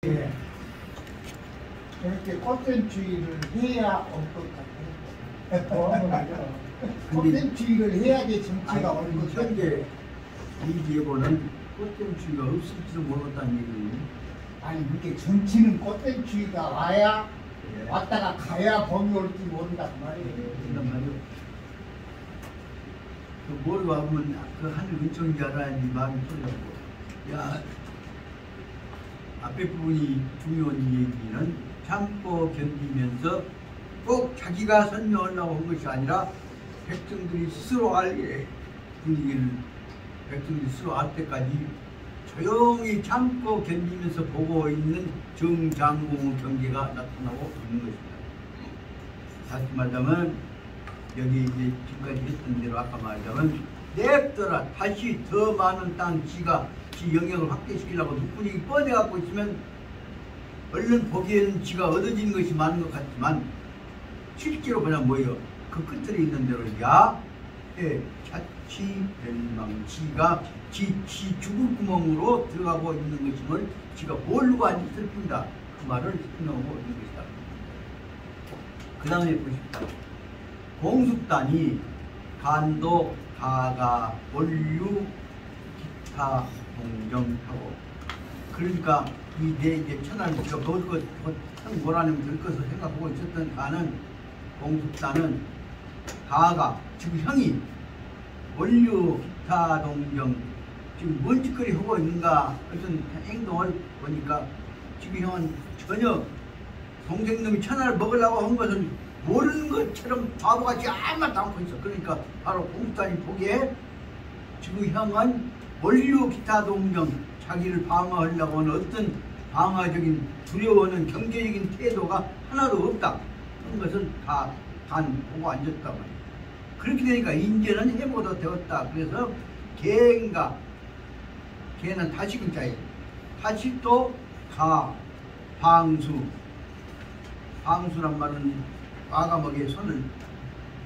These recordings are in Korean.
예. 이렇게 꽃샘추위를 해야 올 것 같아요. 꽃샘추위를 해야지 정치가 올 것 같아요. 현재 이 예보는 꽃샘추위가 없을지도 모르겠다는 얘기예요. 아니 이게 정치는 꽃샘추위가 와야 예. 왔다가 가야 봄이 올지 모른단 말이에요. 그런 말이요. 그 모르고 하면 그 하늘 은총인 줄 알아야지 마음이 풀려고. 야, 앞에 부분이 중요한 얘기는 참고 견디면서 꼭 자기가 선명하려고 한 것이 아니라 백성들이 스스로 알 분위기를 백성들이 스스로 알 때까지 조용히 참고 견디면서 보고 있는 정장공 경계가 나타나고 있는 것입니다. 다시 말하자면 여기 이제 지금까지 했던 대로 아까 말하자면 냅더라 다시 더 많은 땅 지가 지 영역을 확대시키려고 눈분이 뻔해갖고 있으면 얼른 보기에는 지가 얻어지는 것이 많은 것 같지만 실제로 그냥 뭐예요? 그 끝들에 있는 대로 야해 자치 멸망 지가 지 죽을 구멍으로 들어가고 있는 것임을 지가 모르고 앉았을 뿐이다. 그 말을 설명하고 있는 것이다. 그 다음에 보십시다. 공숙단이 간도, 가가, 원류, 기타, 동정하고 그러니까 이 내 이제 천하는 지가 먹을 것, 뭐라면 될 것을 생각하고 있었던 가는 공숙단은 가가 지금 형이 원류, 기타, 동정 지금 뭔 짓거리 하고 있는가 어떤 행동을 보니까 지금 형은 전혀 동생놈이 천하를 먹으려고 한 것은 모르는 것처럼 바보같이 아무 말도 않고 있어. 그러니까 바로 공숙단이 보기에 지금 형은 원류 기타 동정 자기를 방어하려고 하는 어떤 방어적인 두려워하는 경제적인 태도가 하나도 없다. 그런 것은 다 단 보고 앉았단 말이야. 그렇게 되니까 이제는 해보도 되었다. 그래서 개인가 개는 다시금자예요. 다시또 가 방수 방수란 말은 과감하게 손을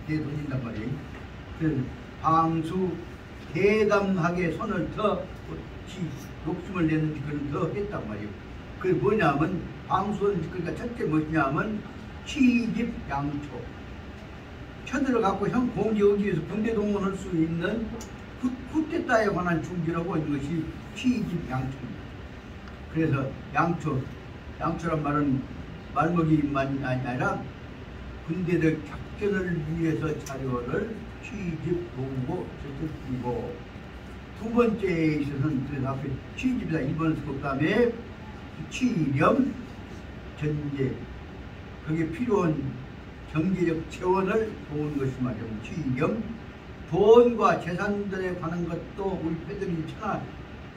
내돌린단 말이에요. 그래서 방수 대담하게 손을 더 욕심을 내는지 그걸 더 했단 말이에요. 그게 뭐냐면 방수는 그러니까 첫째 뭐냐면 취집양초 쳐들어갖고 형 공격하기 위해서 군대 동원할 수 있는 쿠데타에 관한 준비라고 있는 것이 취집양초입니다. 그래서 양초란 말은 말먹이만 아니라 군대들 작전을 위해서 자료를 취집, 동고, 저쪽이고 두 번째에 있어서는 그래서 앞에 취집이다 1번을 쓰고 그다음에 취렴, 전제 거기에 필요한 경제적 재원을 도우는 것이 말이야. 취렴, 돈과 재산들에 관한 것도 우리 패들이 천하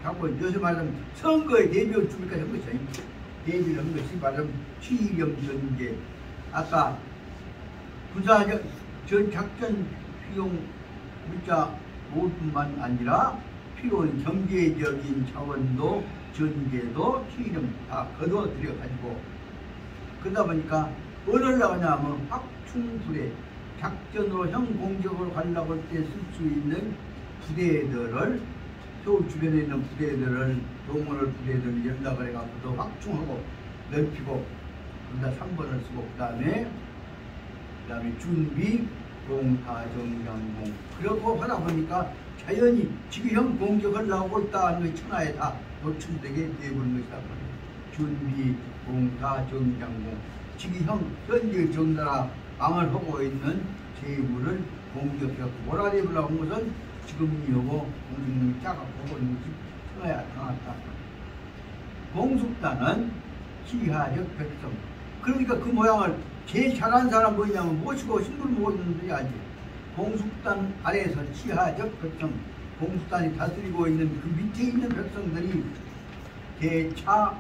갖고 요새 말하면 선거에 대비를 주니까 한 것이 아닙니다. 대비를 한 것이 말하면 취렴, 전제 아까 군사적 전 작전 비용 문자 모뿐만 아니라 필요한 경제적인 자원도 전제도 취념 다 거둬들여 가지고 그러다 보니까 뭘 하려고 하냐면 확충부대 작전으로 형 공격으로 가려고 할 때 쓸 수 있는 부대들을 서울 주변에 있는 부대들을 동원할 부대들을 연락을 해갖고 더 확충하고 넓히고 그러다 3번을 쓰고 그 다음에 준비, 공타정장공 그러고 하다 보니까 자연히 지금 형 공격하려고 있다는 것이 천하에 다 노출되게 되어버린 것이다. 준비, 공타정장공 지금 형 현재 정나라 망을 하고 있는 재물을 공격해서 몰아내보려고 한 것은 지금이하고 공중님이 짜가 보고 있는 것이 천하에 나타났다. 공숙단은 지하적 백성 그러니까 그 모양을 제일 잘하는 사람 뭐냐면 모시고 신부를 모고 있는데 아직 공숙단 아래에서 지하적 백성 공숙단이 다스리고 있는 그 밑에 있는 백성들이 대차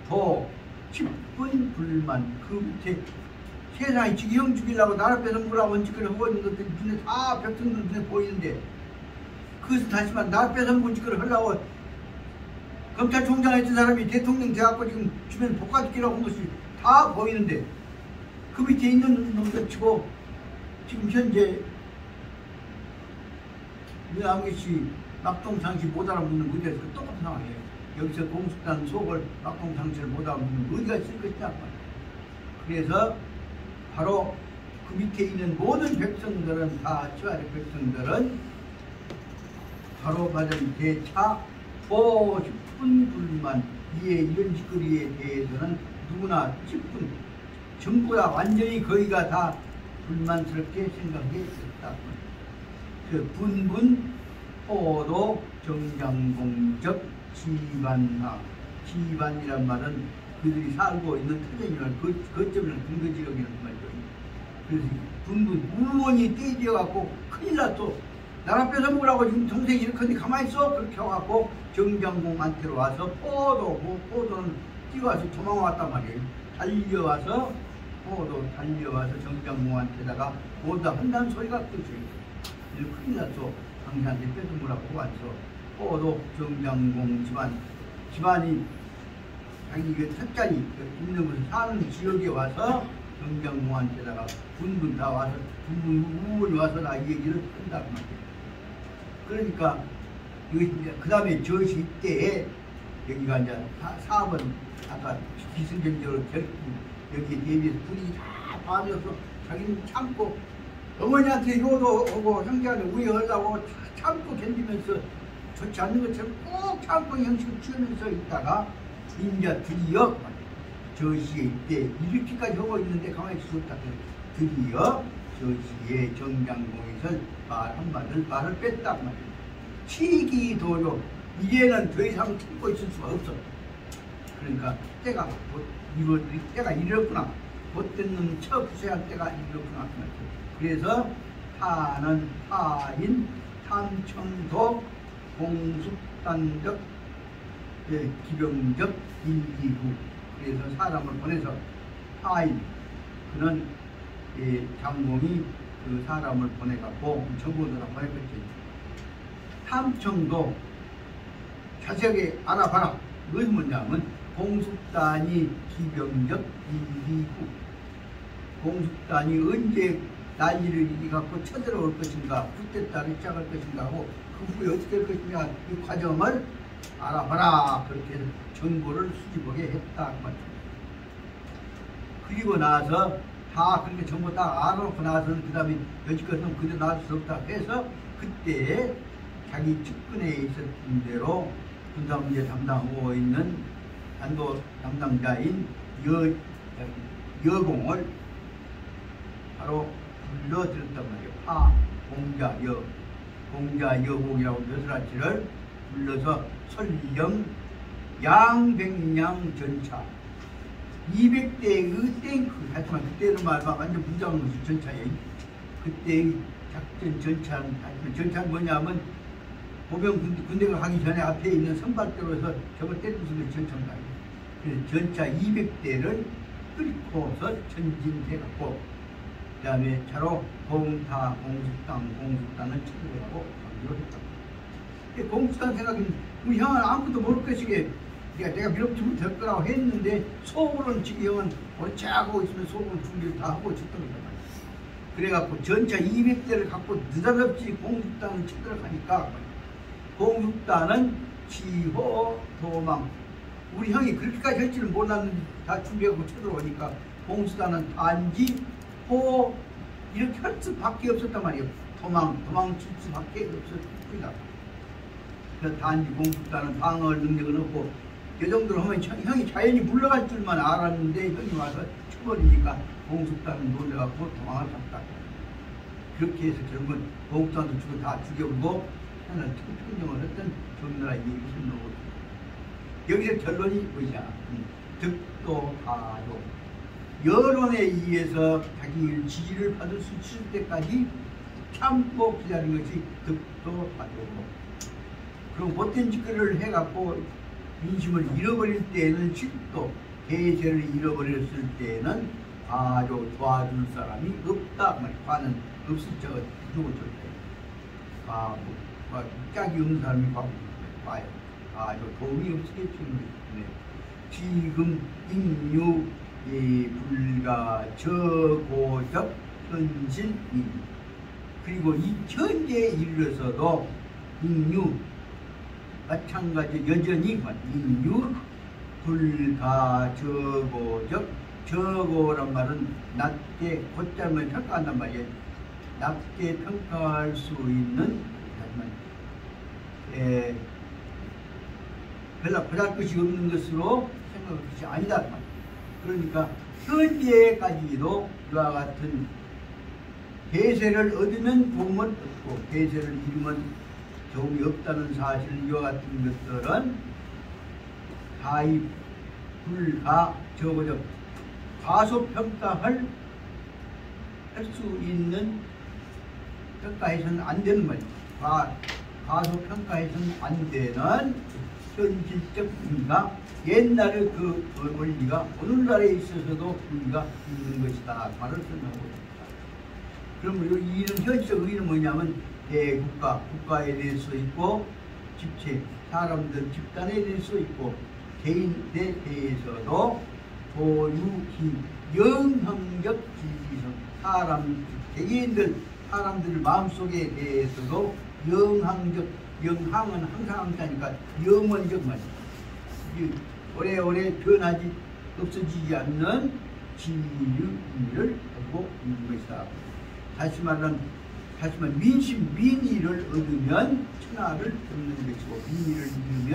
도 10분 불만 그 밑에 세상에 지금 형 죽이려고 나라 뺏어먹으려고 원칙을 하고 있는 것들이 눈에 다 백성들 눈에 보이는데 그것을 다시 말해 나라 뺏어먹은 짓을 하려고 검찰총장 했던 사람이 대통령 돼갖고 지금 주변 복가죽기라고 한 것이 다 보이는데 그 밑에 있는 놈들 치고 지금 현재 외항해시 낙동상시 못 알아듣는 문제에서 똑같은 상황이에요. 여기서 공숙단 속을 막공상처를 못하면 어디가 있을 것이냐. 그래서 바로 그 밑에 있는 모든 백성들은 다 치아의 백성들은 바로 맞은 대차 싶은 불만 이런 짓거리에 대해서는 누구나 싶은 전부 다 완전히 거의가 다 불만스럽게 생각했었다. 그 분분 호도 정장공적 지반화 지반이란 말은 그들이 살고 있는 터전이란 거점을 근거지역이라는 말이죠. 그래서 분분 우원이 떼지어갖고 큰일 났어. 나라 뺏어먹으라고 지금 동생이 이렇게 하는데 가만히 있어? 그렇게 해갖고 정장공한테로 와서 포도는 뛰어와서 도망왔단 말이에요. 달려와서 달려와서 정장공한테다가 모두 한다는 소리가 끝이에요. 이렇게 큰일 났어. 당신한테 뺏어먹으라고 왔어. 포도 정장공 집안이 자기 그 첫자리 있는 곳에 사는 지역에 와서 정장공한테다가 분분 다 와서 우원이 와서 다 이 얘기를 한다고 말이에요. 그러니까 그 다음에 저 시대에 여기가 이제 4번 아까 기승전적으로 여기에 대비해서 분위기 다 빠져서 자기는 참고 어머니한테 효도하고 형제한테 우애하려고 참고 견디면서 좋지 않는 것처럼 꼭 참고 형식을 취하면서 있다가 인자 드디어 저 시에 이때 이렇게까지 하고 있는데 가만히 있었다. 드디어 저 시에 정장공에서 말 한마디를 말을 뺐단 말이에요. 치기도요. 이제는 더 이상 참고 있을 수가 없어. 그러니까 때가 이렇구나. 못된 놈 처부수할 때가 이렇구나. 그래서 타는 타인, 탐청도, 공숙단적, 기병적, 인기후. 그래서 사람을 보내서 타인, 그는 장공이 그 사람을 보내갖고 전부를 다 보내겠지. 탐청도 자세하게 알아봐라. 무슨 뭐냐면 공숙단이 기병적 인기후. 공숙단이 언제 난리를 일어갖고 쳐들어올 것인가, 그때따라 시작할 것인가 하고 그 후에 어떻게 할 것인가 이 과정을 알아봐라. 그렇게 해서 정보를 수집하게 했다. 그리고 나서 다 그렇게 정보 다 알아놓고 나서는 그 다음에 여지껏은 그대로 놔둘 수 없다 해서 그때 자기 측근에 있었던 대로 군사문제 담당하고 있는 안도 담당자인 여공을 바로 불러들었단 말이에요. 공자여공이라고 벼슬아치를 불러서 설령 양백량 전차 200대의 탱크, 하지만 그때는 말만 완전 분장한 것이 전차예요. 그때의 작전 전차는 뭐냐면 보병 군대가 가기 전에 앞에 있는 선발대로에서 저걸 때리는 것이 전차입니다. 그래서 전차 200대를 끌고서 전진해갖고 그 다음에 차로 공숙단을 쳐들어가고 강기로 했다. 공숙단 생각은 우리 형은 아무것도 모를 것이게 내가 밀어붙이면 될 거라고 했는데 속으로는 지금 형은 옳지 하고 있으면 속으로 준비를 다 하고 있었던 거잖아요. 그래갖고 전차 200대를 갖고 느닷없이 공숙단을 쳐들어가니까 공숙단은 지호 도망. 우리 형이 그렇게까지 할 줄은 몰랐는데 다 준비하고 쳐들어오니까 공숙단은 단지 호 이렇게 할 수밖에 없었단 말이에요. 도망칠 수밖에 없었습니다. 그래서 단지 공숙단은 방어할 능력은 없고 그 정도로 하면 형이 자연히 물러갈 줄만 알았는데 형이 와서 쳐버리니까 공숙단은 놀래갖고 도망을 갔다. 그렇게 해서 결국은 공숙단도 다 죽여버리고 하나는 평정을 했던 조민나라 얘기를 놓고 여기서 결론이 뭐냐? 득도하도 여론에 의해서 자기 지지를 받을 수 있을 때까지 참고 기다린 것이 득도하도. 그럼 못된 짓거리를 해갖고 민심을 잃어버릴 때에는 실도, 대세를 잃어버렸을 때에는 아주 도와줄 사람이 없다. 과는 없을 적은 누구 절대. 짝이 없는 사람이 과요. 아주 도움이 없게 생겼네. 지금 인유 불가 저고적 현실인. 그리고 이 현재에 이르러서도 인유 마찬가지 여전히 인유 불가 저고적 저고란 말은 낮게 곧잠을 평가한단 말이에요. 낮게 평가할 수 있는 별로 보잘것이 없는 것으로 생각할 것이 아니다. 그러니까 현재까지도 이와 같은 대세를 얻으면 도움을 얻고 대세를 잃으면 도움이 없다는 사실, 이와 같은 것들은 가입, 불가, 저거적 과소평가할 수 있는 평가해서는 안 되는 말이죠. 과소평가해서는 안 되는 현실적 의미가 옛날에 그 원리가 오늘날에 있어서도 의미가 있는 것이다. 말을 설명하고 있습니다. 그러면 이는 현실적 의미는 뭐냐면 대국가, 국가에 대해서 있고 집체, 사람들, 집단에 대해서 있고 개인에 대해서도 소유기, 영향적 지지성, 사람, 개개인들, 사람들 마음속에 대해서도 영향적, 영향은 항상 하니까 영원적 말이에요. 오래오래 변하지, 없어지지 않는 지유를 하고 있는 것이다. 다시 말하면 민심, 민의를 얻으면 천하를 얻는 것이고 민의를 잃으면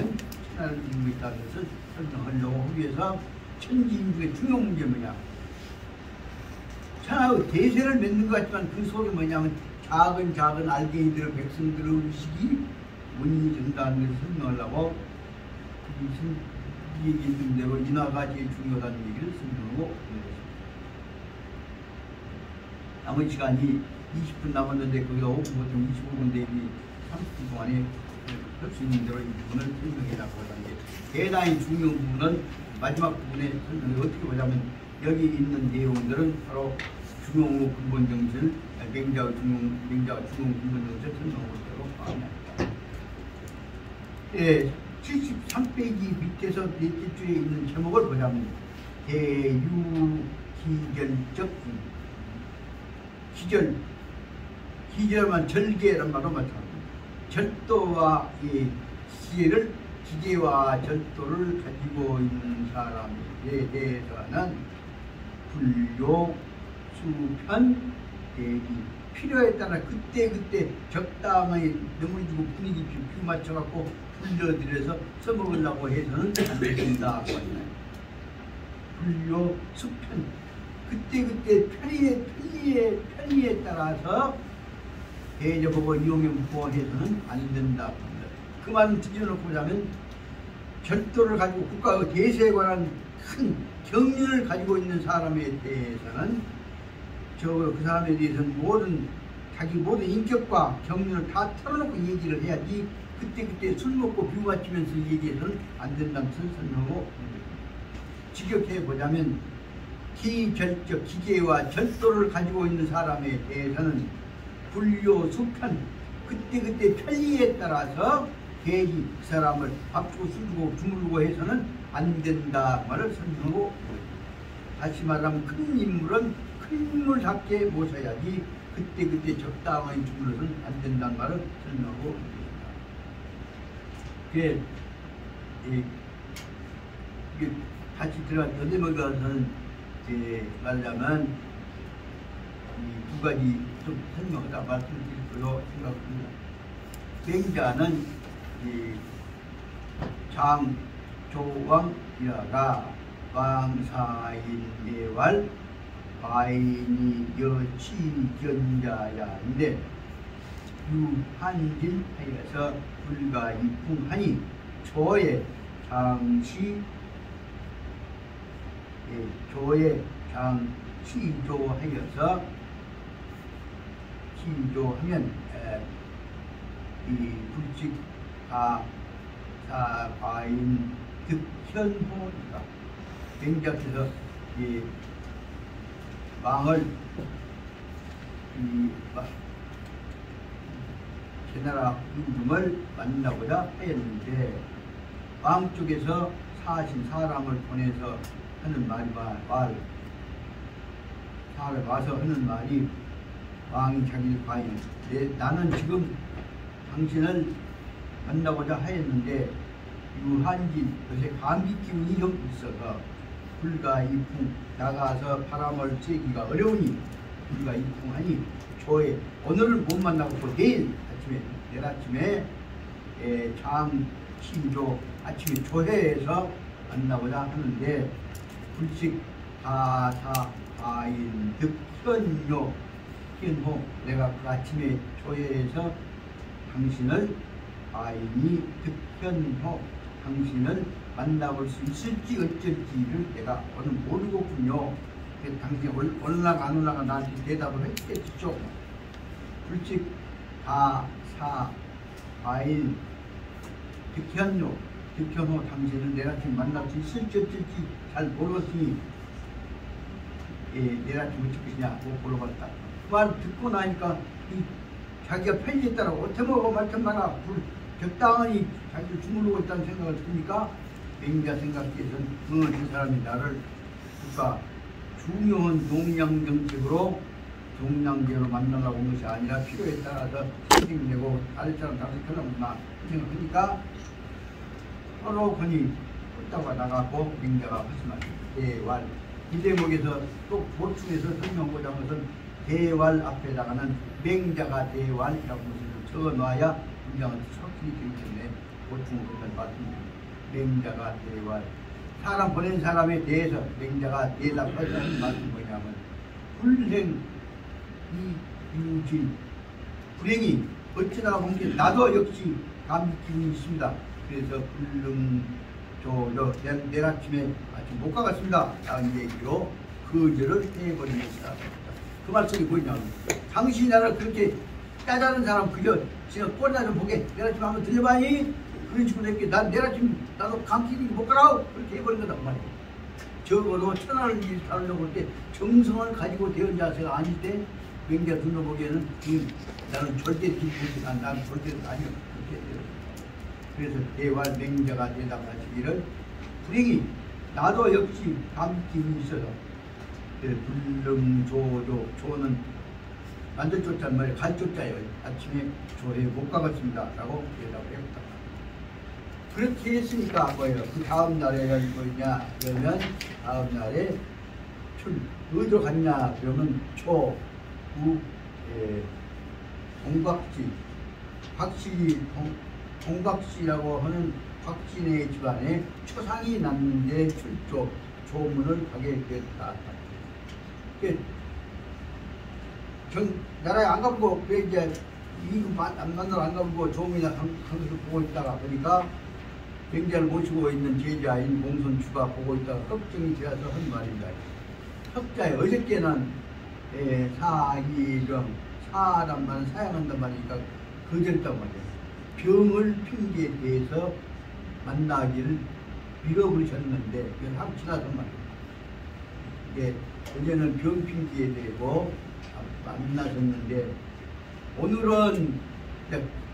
천하를 얻는 것이다. 그것을 설명하려고 하기 위해서 천지인 중에 중요한 문제 뭐냐. 천하의 대세를 맺는 것 같지만 그 속에 뭐냐면 작은 알갱이들, 백성들의 의식이 원인이 된다는 것을 설명하려고 이 얘기 있는 대로 인하가 제일 중요하다는 얘기를 설명하고 있는 것입니다. 남은 시간이 20분 남았는데 거기다 5분 보통 25분 대비 30분 동안에 할 수 있는 대로 이 부분을 설명해라고 하는데 대단히 중요한 부분은 마지막 부분에 설명을 어떻게 보자면 여기 있는 내용들은 바로 중용의 근본 정신을 맹자의 중용 근본 정신을 설명하고 있도록 합니다. 73페이지 밑에서 넷째 줄에 있는 제목을 보자면 대유기결적 기절만 절개란 말로 맞춰요. 절도와 이 기계와 절도를 가지고 있는 사람에 대해서는 불교, 수편, 대기, 필요에 따라 그때 적당히 너물주고 분위기 뷰 맞춰갖고 불려들여서 써먹으려고 해서는 안 된다. 불교, 수편, 그때 편의에 따라서 대접하고 이용해 무보해서는 안 된다. 그 말은 뒤집어놓고 보자면 절도를 가지고 국가의 대세에 관한 큰 경륜을 가지고 있는 사람에 대해서는 그 사람에 대해서는 자기 모든 인격과 경륜을 다 털어놓고 얘기를 해야지 그때 술 먹고 뷰 맞추면서 얘기해서는 안 된다는 것을 설명하고 직역해 보자면 기절적 기계와 절도를 가지고 있는 사람에 대해서는 불교, 수편, 그때 편리에 따라서 계기 그 사람을 밥 주고 술 주고 주물르고 해서는 안 된다 말을 설명하고 다시 말하면 큰 인물은 큰 인물답게 모셔야지 그때 적당히 주물러서는 안 된다는 말을 설명하고 있습니다. 이게 다시 들어가서 가서는 말하자면 이 두 가지 좀 설명하다 말씀드릴 거로 생각합니다. 맹자는 장조왕이라가 왕사인내왈 바인이 여치견자야인데 유한질하여서 불가이풍하니 조의 장시조하여서 시조하면 이 불직 사과인 득현호니까 맹자께서 이 왕을 제나라 임금을 만나고자 하였는데 왕 쪽에서 사람을 보내서 하는 말이 와서 하는 말이 왕이 자기 과인 나는 지금 당신을 만나고자 하였는데 유한진 요새 감기 기운이 좀 있어서 불과 이풍 나가서 바람을 쐬기가 어려우니 불과 이풍하니 조에 오늘은 못 만나고 또 내일 아침에 장신조 아침에 조회에서 만나고자 하는데 불식 다사아인 득현요 현호 내가 그 아침에 조회에서 당신을 아인이 득현호 당신을 만나볼 수 있을지 어쩔지를 내가 오늘 모르겠군요. 당신이 올라가 안 올라가 나한테 대답을 했겠죠. 불식 다사아인 득현호 당신을 내가 지금 만날 수 있을지 어쩔지 잘 모르겠으니 내가 지금 어쩔 것이냐 못 물어봤다. 그 말 듣고 나니까 자기가 편지했다라고 어떻게 먹어 말씀 마라 적당히 자기를 주무르고 있다는 생각을 드니까 맹자 생각해서는 그 사람이 나를 그러니까 중요한 동양정책으로 동양계로 만나려고 온 것이 아니라 필요에 따라서 생각내고 다른 사람 다른 편하구나 생각하니까 서로 거니 홀다가 나가고 맹자가 말씀하신 대왈 이 대목에서 또 보충해서 설명하고자 하는 것은 대왈 앞에다가는 맹자가 대왈이라고 적어놔야 문장은 확실히 되기 때문에 보충으로 말씀드립니다. 맹자가 대왈 사람 보낸 사람에 대해서 맹자가 대답하자는 말씀이 뭐냐면 불행 이유진 불행이 어쩌다가 본 게 나도 역시 감기운이 있습니다. 그래서 불능조저 내일 아침에 아침 못 가겠습니다 라는 얘기로 거절을 해버린 것이다. 그 말씀이 뭐냐면 당신이 나를 그렇게 짜자는 사람 그저 지금 꼴나 좀 보게 내일 아침에 한번 들려봐니 그런 식으로 했게 난 내일 아침 나도 감기운이 못 가라고 그렇게 해버린 거다 그 말이에요. 적어도 천하를 일하려고 할 때 정성을 가지고 되은 자세가 아닐 때 맹자 둘러보기에는 나는 절대 기쁘지 나는 절대 아니요 그렇게 돼요. 그래서 대왈 맹자가 대답하시기를 불행이 나도 역시 감기운이 있어서 불능조조 조는 만들 조자는 말이에요. 갈 조자예요. 아침에 조에 못 가겠습니다 라고 대답을 했다. 그렇게 했으니까 뭐예요? 그 다음 날에 뭐냐 그러면 다음 날에 어디로 갔냐 그러면 동박씨 박씨 동박씨라고 하는 박씨네 집안에 초상이 났는데 출조 조문을 가게 됐다. 나라에 안 가보고 왜 이제 이거 안 만나러 안 가보고 조문이나 한 것을 보고 있다가 보니까 맹자를 모시고 있는 제자인 공손주가 보고 있다가 걱정이 되어서 한 말입니다. 석자에 어저께는 사이령 사람만 사양한단 말이니까 거절했단 말이에요. 병을 핑계에 대해서 만나기를 밀어버리셨는데 이건 하고 지나던 말이에요. 어제는 병 핑계에 대고 만나셨는데 오늘은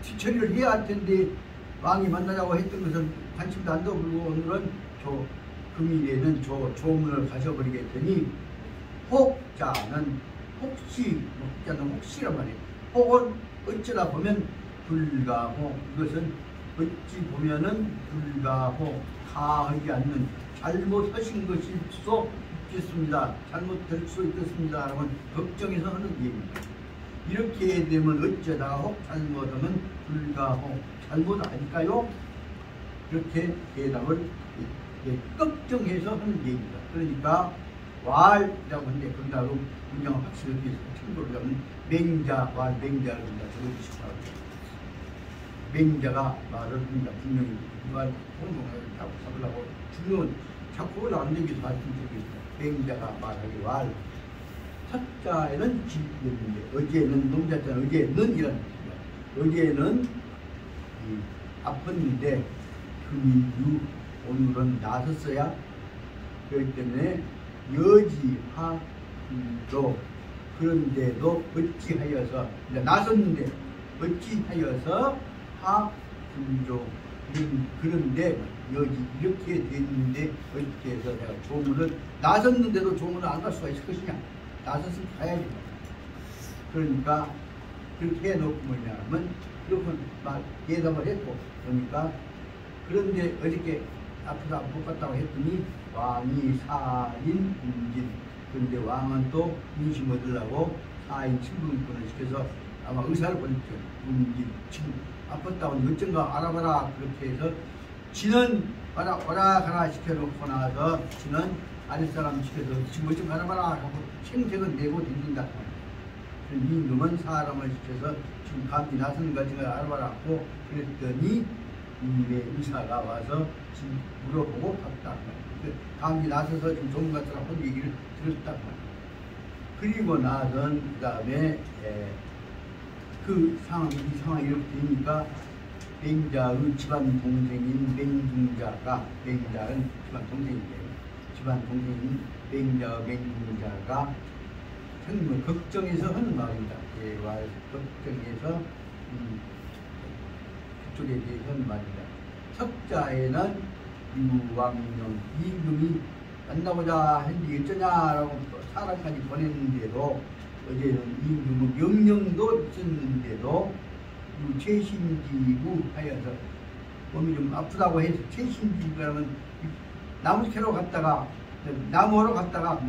뒤처리를 해야 할 텐데 왕이 만나자고 했던 것은 관심도 안 더불고 오늘은 금일에는 조문을 가셔버리겠더니 혹자는 혹시란 말이에요. 혹은 어쩌다 보면 불가호 이것은 어찌 보면은 불가호 가하지 않는 잘못하신 것일 수도 있겠습니다. 잘못될 수 있겠습니다. 라고 걱정해서 하는 얘기입니다. 이렇게 되면 어쩌다 혹 잘못하면 불가호 잘못 아닐까요? 그렇게 대답을 걱정해서 하는 얘기입니다. 그러니까 왈이라고 하는데 거기다가 문장을 확실히 참고를 하면 맹자 왈 맹자를 적어주시고 맹자가 말을 합니다. 분명히 말 공동을 잡으려고 중요한 자꾸 올라가는 얘기에서 말씀드리겠습니다. 맹자가 말하기 왈 첫자에는 집이었는데 어제는 농자자는 어제는 이라는 뜻입니다. 어제는 아팠는데 금일유 오늘은 나섰어야 그렇기 때문에 여지하도 그런데도 어찌하여서 나섰는데 어찌하여서 하분조 그런데 여지 이렇게 됐는데 어떻게 해서 내가 조문을 나섰는데도 조문을 안 갈 수가 있을 것이냐 나섰으면 가야지. 그러니까 그렇게 해놓고 뭐냐면 그렇게 막 예답을 했고 그러니까 그런데 어저께 아프다 못 갔다고 했더니 왕이 4인 임진 그런데 왕은 또 민심 얻으려고 4인 친분권을 시켜서 아마 의사를 보냈죠. 임진 지금 아팠다고 어쩐가 알아봐라 그렇게 해서 지는 와라 가라 시켜놓고 나서 지는 아랫사람 시켜서 지금 어쩐 알아봐라 하고 생색은 내고 댕긴다. 임금은 사람을 시켜서 지금 감기 나서는가 지금 알아봐라고 그랬더니 의사가 와서 지금 물어보고 갔다. 감기 나서서 지금 전문가들하고 얘기를 들었단 말이에요. 그리고 나선 그 다음에 그 상황이 이렇게 되니까 맹자의 집안 동생인 맹중자가 맹자는 집안 동생인데요. 집안 동생인 맹자가 정말 걱정해서 하는 말입니다. 걱정해서 그쪽에 대해서 하는 말입니다. 석자에는 유왕령 임금이 만나보자 했는데 어쩌냐라고 사람까지 보냈는데도 어제는 임금은 명령도 있었는데도 최신지구 하여서 몸이 좀 아프다고 해서 최신지구라면 나무 캐러 갔다가 나무하러 갔다가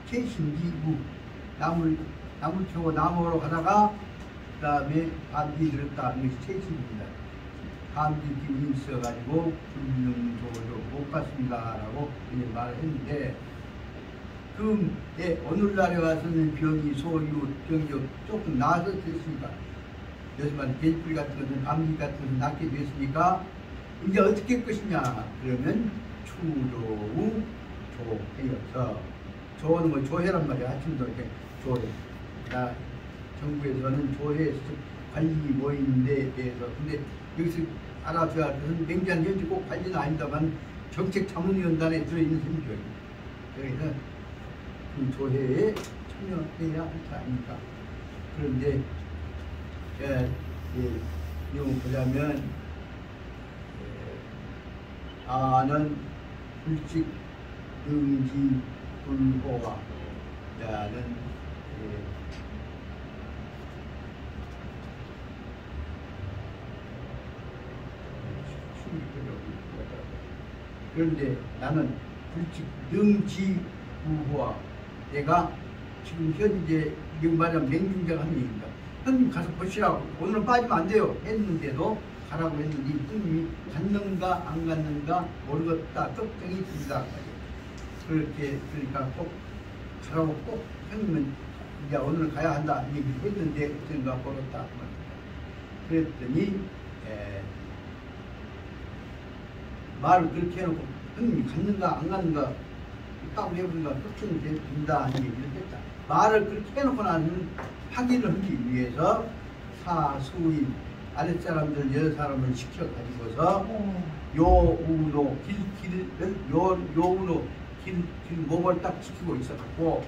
최신지구 나무를 캐고 나무하러 가다가 그 다음에 감기 들었다 하는 것이 최신지입니다. 감기 기운이 있어가지고 불능조로 못 갔습니다라고 말을 했는데 그 오늘날에 와서는 병이 소유 병이 조금 나아서 됐으니까 요즘은 벤뿔 같은 것은 감기 같은 것은 낫게 됐으니까 이제 어떻게 할 것이냐 그러면 추조우 조해여서 조는 뭐 조해란 말이야. 아침도 이렇게 조해 정부에서는 조해 관리 모임에 대해서 근데 여기서 알아줘야 할 것은 맹자는 현재 꼭 관리는 아닙니다만 정책 자문위원단에 들어있는 셈이죠. 그래서 그 조회에 참여해야 할 거 아닙니까? 그런데 내용 보자면 아는 불직 응지 불호와 야는 그런데 나는 불직 능지부호와 내가 지금 현재 이거 말하면 맹중자가 한 얘기입니다. 형님 가서 보시라고 오늘은 빠지면 안 돼요 했는데도 가라고 했는데 형님이 갔는가 안 갔는가 모르겠다 걱정이 듭니다. 그렇게 그러니까 꼭 가라고 꼭 형님은 이제 오늘 가야 한다 얘기를 했는데 어떤가 모르겠다 그랬더니 말을 그렇게 해놓고 형님이 갔는가 안 갔는가 딱 해보니까 걱정이 된다 하는 얘기를 했다. 말을 그렇게 해놓고 나는 확인을 하기 위해서 사수인 아랫사람들 여러 사람을 시켜가지고서 요우노 요우노 길 몸을 딱 지키고 있어갖고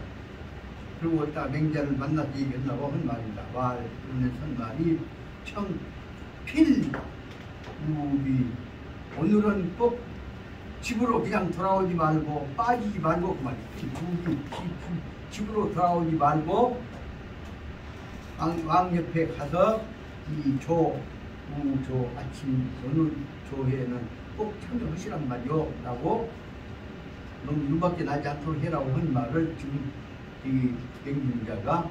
그리고 딱 맹자를 만나서 얘기했나고 한 말입니다. 그러는 선말이 청필 우비 오늘은 꼭 집으로 그냥 돌아오지 말고 빠지지 말고 그 말이에요. 집으로 돌아오지 말고 왕 옆에 가서 이 우조 아침 오늘 조회는 꼭 참여하시란 말이요 라고 너무 눈밖에 나지 않도록 해라고 한 말을 지금 이 맹중자가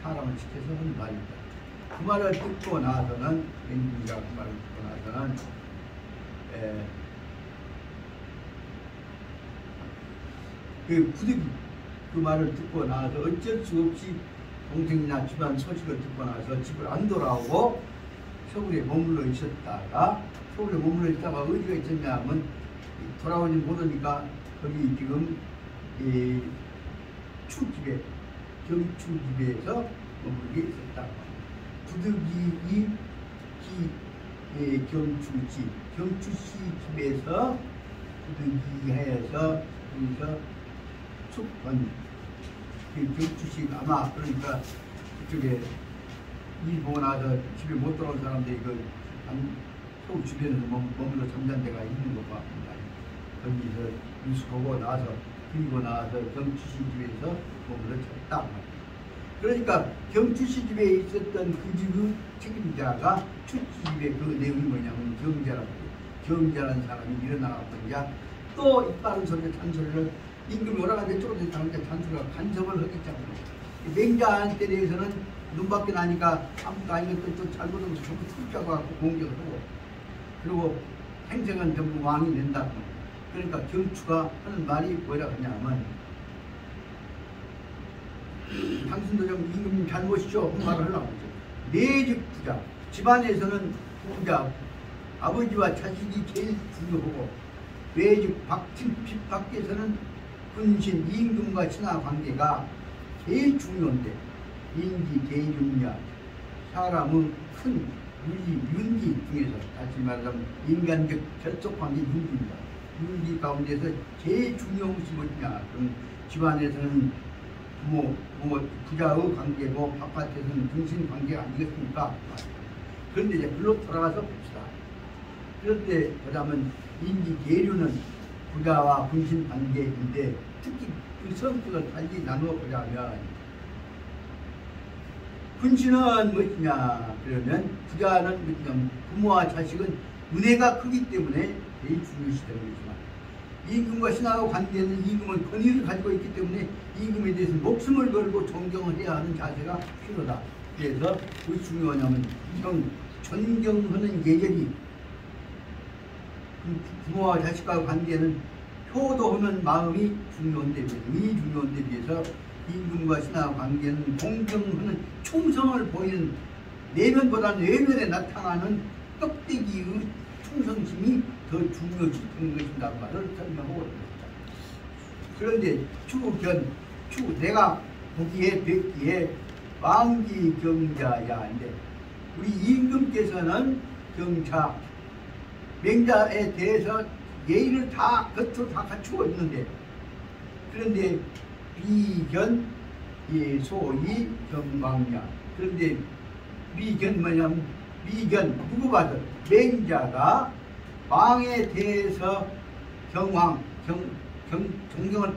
사람을 시켜서 한 말입니다. 그 말을 듣고 나서는 맹중자가 그 말을 듣고 나서는 그 말을 듣고 나서 어쩔 수 없이 동생이나 집안 소식을 듣고 나서 집을 안 돌아오고 서울에 머물러 있었다가 서울에 머물러 있다가 어디가 있었냐 하면 돌아오지 못하니까 거기 지금 추집에 경추집에서 머물게 있었다. 부득이 경추씨 집에서 부득이하여서 거기서 숙번 경추씨 아마 그러니까 그쪽에 일 보고 나서 집에 못 돌아온 사람들이 그 서울 주변에서 머물러 잠잔 데가 있는 것 같습니다. 거기서 뉴스 보고 나서 그리고 나서 경추씨 집에서 머물러 잤다. 그러니까 경추씨 집에 있었던 그 집의 책임자가 추씨 집에 그 내용이 뭐냐면 경자라는 사람이 일어나갔더니 또 이빠른 소리를 잔소리를 임금이 오라가는데 쪼그려 자는데 잔소리가 간섭을 하겠잖아요. 맹자한테 대해서는 눈밖에 나니까 아무도 아닌 것도 잘못한 것도 전부 툭잡아갖고 공격을 하고 그리고 행색은 전부 왕이 된다. 그러니까 경추가 하는 말이 뭐라 하냐면 당신도 좀 임금님 잘못이죠. 그 말을 하려고 하죠. 내집 부자, 집안에서는 부자, 아버지와 자식이 제일 중요하고 외집 집 밖에서는 군신, 임금과 신하 관계가 제일 중요한데 인지 대중야 사람의 큰 윤기 중에서 다시 말하자면 인간적 결속관계 윤기입니다. 윤기 가운데서 제일 중요한 것이 뭐냐? 그럼 집안에서는 부모 부자의 관계고 바깥에서는 등신 관계가 아니겠습니까? 그런데 이제 글로 돌아가서 봅시다. 그런데 보자면 인지 계류는 부자와 군신 관계인데 특히 그 성격을 달리 나누어 보자면 군신은 무엇이냐 그러면 부자는 무엇이냐 부모와 자식은 은혜가 크기 때문에 제일 중요시되는 거지만 임금과 신하의 관계는 임금은 권위를 가지고 있기 때문에 임금에 대해서 목숨을 걸고 존경을 해야 하는 자세가 필요하다. 그래서 그것이 중요하냐면 이런 존경하는 예절이 부모와 자식과의 관계는 효도하는 마음이 중요한데 비해서 임금과 신하 관계는 공경하는 충성을 보이는 내면보다는 외면에 나타나는 껍데기의 충성심이 더 중요시되는 것이다 말을 설명하고 있습니다. 그런데 내가 보기에 뵙기에 왕기 경자야인데 우리 임금께서는 경차 맹자에 대해서 예의를 다 겉으로 다 갖추고 있는데 그런데 비견 소위 경광야 그런데 비견 뭐냐면 비견 누구 봐도 맹자가 왕에 대해서 존경을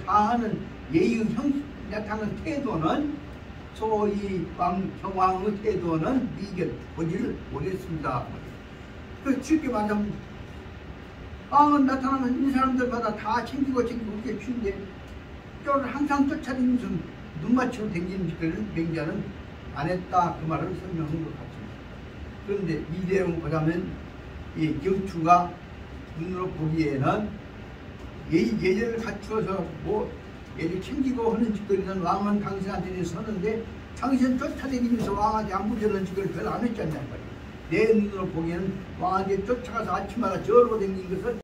다하는 예의 나타나는 태도는 소위 경왕의 태도는 비견 보지를 못했습니다. 그 쉽게 말하면 왕은 나타나면 이 사람들마다 다 챙기고 그렇게 추는데 저를 항상 쫓아다니면서 눈 맞추고 다니는 짓을 맹자는 안 했다 그 말을 설명한 것 같습니다. 그런데 이 내용 보자면 이 경추가 눈으로 보기에는 예절을 갖추어서 예를 챙기고 하는 짓거리는 왕은 당신한테 서는데 당신은 쫓아다니면서 왕한테 안부되는 짓을 별로 안 했지 않냔 말이에요. 내 눈으로 보기에는 왕한테 쫓아가서 아침마다 저러고 다니는 것을